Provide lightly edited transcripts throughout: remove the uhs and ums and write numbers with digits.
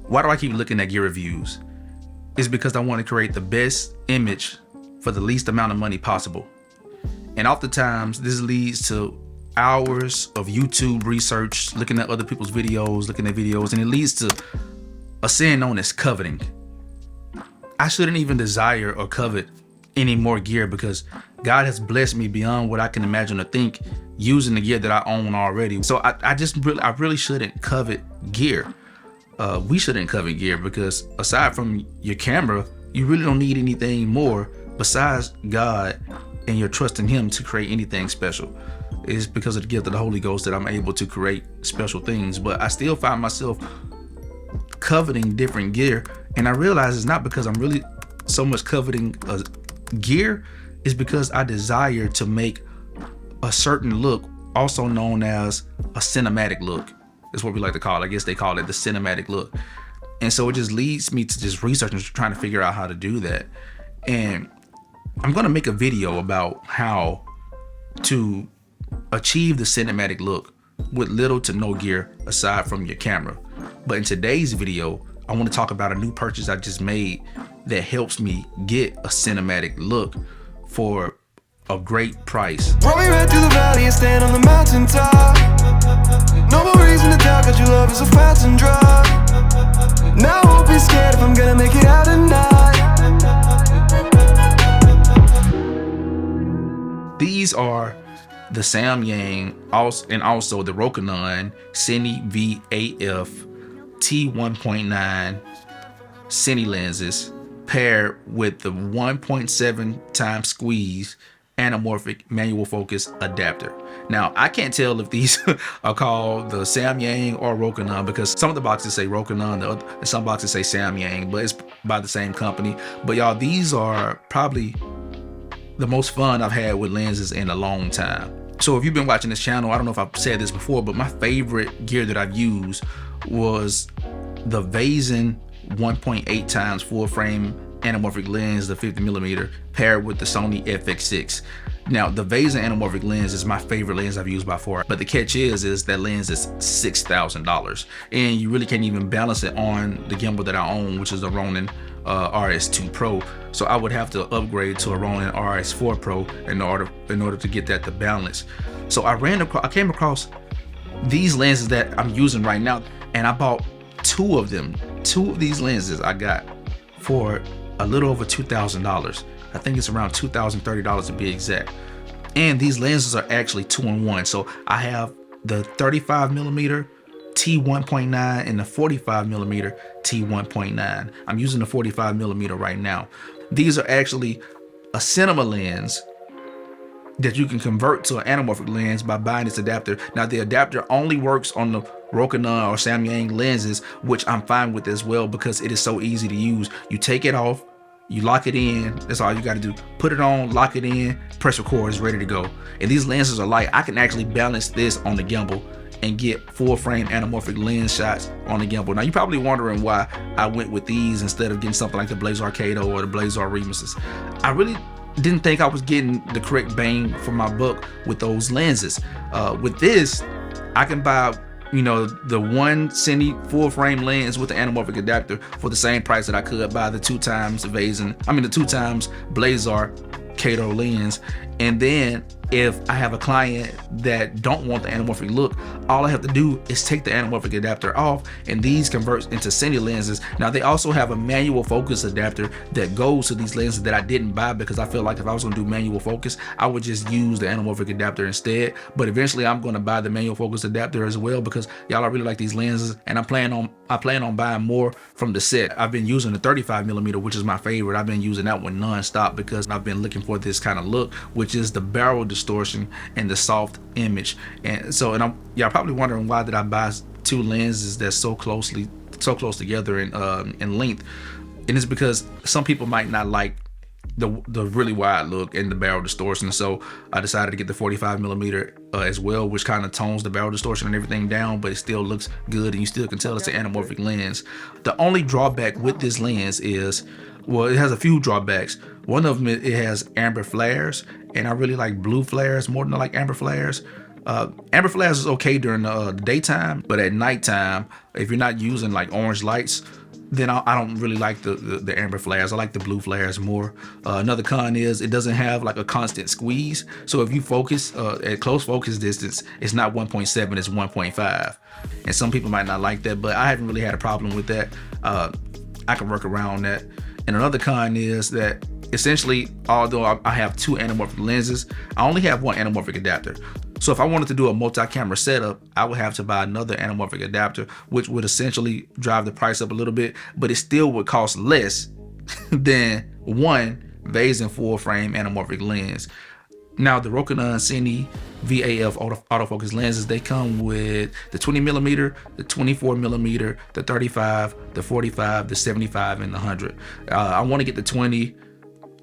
Why do I keep looking at gear reviews? It's because I want to create the best image for the least amount of money possible. And oftentimes this leads to hours of YouTube research, looking at other people's videos, and it leads to a sin known as coveting. I shouldn't even desire or covet any more gear because God has blessed me beyond what I can imagine or think using the gear that I own already. So I really shouldn't covet gear. We shouldn't covet gear because aside from your camera, you really don't need anything more besides God and your trust in Him to create anything special. It's because of the gift of the Holy Ghost that I'm able to create special things, but I still find myself coveting different gear, and I realize it's not because I'm really so much coveting gear, it's because I desire to make a certain look, also known as a cinematic look. Is what we like to call it. I guess they call it the cinematic look. And so it just leads me to just researching, trying to figure out how to do that. And I'm going to make a video about how to achieve the cinematic look with little to no gear aside from your camera. But in today's video, I want to talk about a new purchase I just made that helps me get a cinematic look for a great price. Roll me right through the valley and stand on the mountaintop. No more reason to doubt, 'cause your love is a fountain drop. Now I won't be scared if I'm gonna make it out tonight. These are the Samyang and also the Rokinon Cine VAF T1.9 Cine lenses paired with the 1.7 times squeeze anamorphic manual focus adapter. Now, I can't tell if these are called the Samyang or Rokinon because some of the boxes say Rokinon, some boxes say Samyang, but it's by the same company. But y'all, these are probably the most fun I've had with lenses in a long time. So if you've been watching this channel, I don't know if I've said this before, but my favorite gear that I've used was the Vazen 1.8 times full frame anamorphic lens, the 50mm, paired with the Sony FX6. Now, the Vazen anamorphic lens is my favorite lens I've used by far, but the catch is that lens is $6,000, and you really can't even balance it on the gimbal that I own, which is the Ronin RS2 Pro. So I would have to upgrade to a Ronin RS4 Pro in order to get that to balance. So I came across these lenses that I'm using right now, and I bought two of them. Two of these lenses I got for a little over $2,000. I think it's around $2,030 to be exact. And these lenses are actually 2-in-1. So I have the 35mm T1.9 and the 45mm T1.9. I'm using the 45mm right now. These are actually a cinema lens that you can convert to an anamorphic lens by buying this adapter. Now, the adapter only works on the Rokinon or Samyang lenses, which I'm fine with as well because it is so easy to use. You take it off, you lock it in, that's all you got to do. Put it on, lock it in, press record, it's ready to go. And these lenses are light. I can actually balance this on the gimbal and get full frame anamorphic lens shots on the gimbal. Now, you're probably wondering why I went with these instead of getting something like the Blazer Arcado or the Blazer Remises. I really didn't think I was getting the correct bang for my buck with those lenses. With this, I can buy, the one Cine full frame lens with the anamorphic adapter for the same price that I could buy the 2 times Blazer Kato lens. And then if I have a client that don't want the anamorphic look, all I have to do is take the anamorphic adapter off, and these converts into Cine lenses. Now, they also have a manual focus adapter that goes to these lenses that I didn't buy because I feel like if I was going to do manual focus, I would just use the anamorphic adapter instead. But eventually I'm going to buy the manual focus adapter as well because y'all, I really like these lenses, and I plan on buying more from the set. I've been using the 35mm, which is my favorite. I've been using that one non-stop because I've been looking for this kind of look, which is the barrel distortion and the soft image. And y'all probably wondering, why did I buy 2 lenses that's so close together in length? And it's because some people might not like the really wide look and the barrel distortion. So I decided to get the 45mm as well, which kind of tones the barrel distortion and everything down, but it still looks good and you still can tell it's an anamorphic lens. The only drawback with this lens is, well, it has a few drawbacks. One of them, it has amber flares, and I really like blue flares more than I like amber flares. Amber flares is okay during the daytime, but at nighttime, if you're not using like orange lights, then I don't really like the amber flares. I like the blue flares more. Another con is it doesn't have like a constant squeeze. So if you focus at close focus distance, it's not 1.7, it's 1.5. And some people might not like that, but I haven't really had a problem with that. I can work around that. And another con is that essentially, although I have two anamorphic lenses, I only have one anamorphic adapter. So if I wanted to do a multi-camera setup, I would have to buy another anamorphic adapter, which would essentially drive the price up a little bit, but it still would cost less than one Vazen full frame anamorphic lens. Now the Rokinon Cine VAF autofocus lenses, they come with the 20mm, the 24mm, the 35, the 45, the 75, and the 100. I want to get the 20.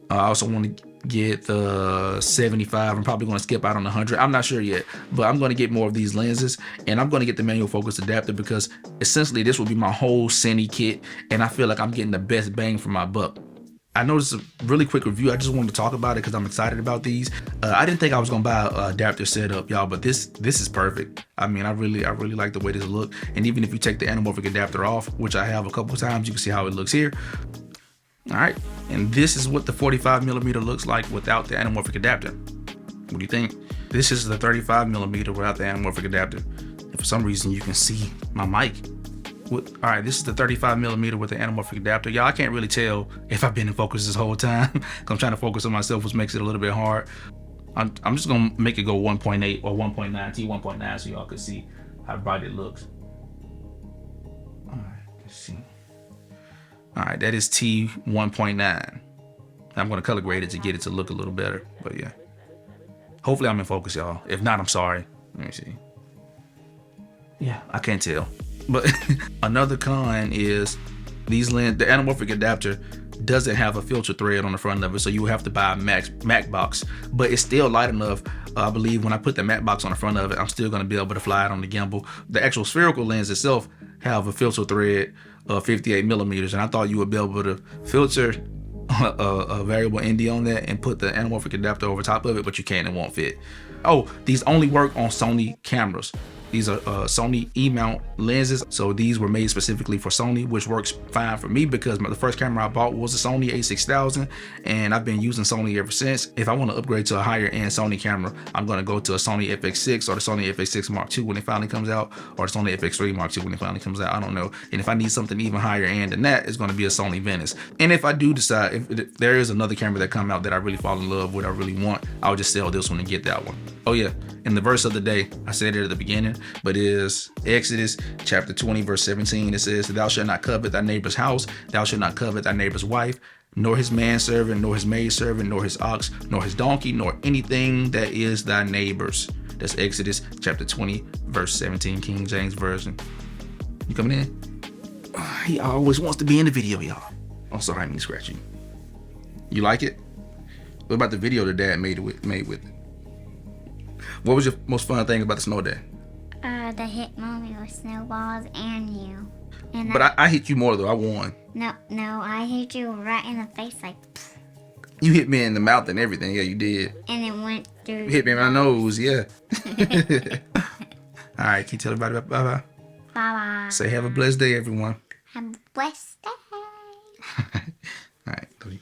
I also want to get the 75. I'm probably going to skip out on the 100. I'm not sure yet, but I'm going to get more of these lenses, and I'm going to get the manual focus adapter because essentially this will be my whole Cine kit, and I feel like I'm getting the best bang for my buck. I know this is a really quick review. I just wanted to talk about it because I'm excited about these. I didn't think I was gonna buy an adapter setup, y'all, but this is perfect. I mean, I really like the way this look. And even if you take the anamorphic adapter off, which I have a couple of times, you can see how it looks here. All right, and this is what the 45mm looks like without the anamorphic adapter. What do you think? This is the 35mm without the anamorphic adapter. And for some reason, you can see my mic. All right, this is the 35mm with the anamorphic adapter. Y'all, I can't really tell if I've been in focus this whole time because I'm trying to focus on myself, which makes it a little bit hard. I'm just gonna make it go 1.8 or 1.9, T1.9, so y'all can see how bright it looks. All right, let's see. All right, that is T1.9. I'm gonna color grade it to get it to look a little better, but yeah. Hopefully I'm in focus, y'all. If not, I'm sorry. Let me see. Yeah, I can't tell. But another con is the anamorphic adapter doesn't have a filter thread on the front of it, so you have to buy a matte box, but it's still light enough. I believe when I put the matte box on the front of it, I'm still going to be able to fly it on the gimbal. The actual spherical lens itself have a filter thread of 58mm, and I thought you would be able to filter a variable ND on that and put the anamorphic adapter over top of it, but you can't, it won't fit. Oh, these only work on Sony cameras. These are Sony E-mount lenses, so these were made specifically for Sony, which works fine for me because the first camera I bought was a Sony a6000, and I've been using Sony ever since. If I want to upgrade to a higher end Sony camera, I'm going to go to a Sony FX6 or the Sony FX6 Mark II when it finally comes out, or the Sony FX3 Mark II when it finally comes out. I don't know. And if I need something even higher end than that, it's going to be a Sony Venice. And if I do decide, if there is another camera that come out that I really fall in love with, I really want, I'll just sell this one and get that one. Oh yeah, and the verse of the day, I said it at the beginning, but it is Exodus chapter 20 verse 17. It says, "Thou shalt not covet thy neighbor's house, thou shalt not covet thy neighbor's wife, nor his manservant, nor his maidservant, nor his ox, nor his donkey, nor anything that is thy neighbor's." That's Exodus chapter 20 verse 17, King James Version. You coming in? He always wants to be in the video, y'all. Oh, sorry, I didn't mean to scratch you. You like it? What about the video that Dad made with it? What was your most fun thing about the snow day? The hit mommy with snowballs and you. And But I hit you more though. I won. No, I hit you right in the face, like. Pfft, You hit me in the mouth and everything. Yeah, you did. and it went through. You hit me in my nose. Yeah. All right. Can you tell everybody bye bye? Bye bye. Say have a blessed day, everyone. Have a blessed day. All right. Love you.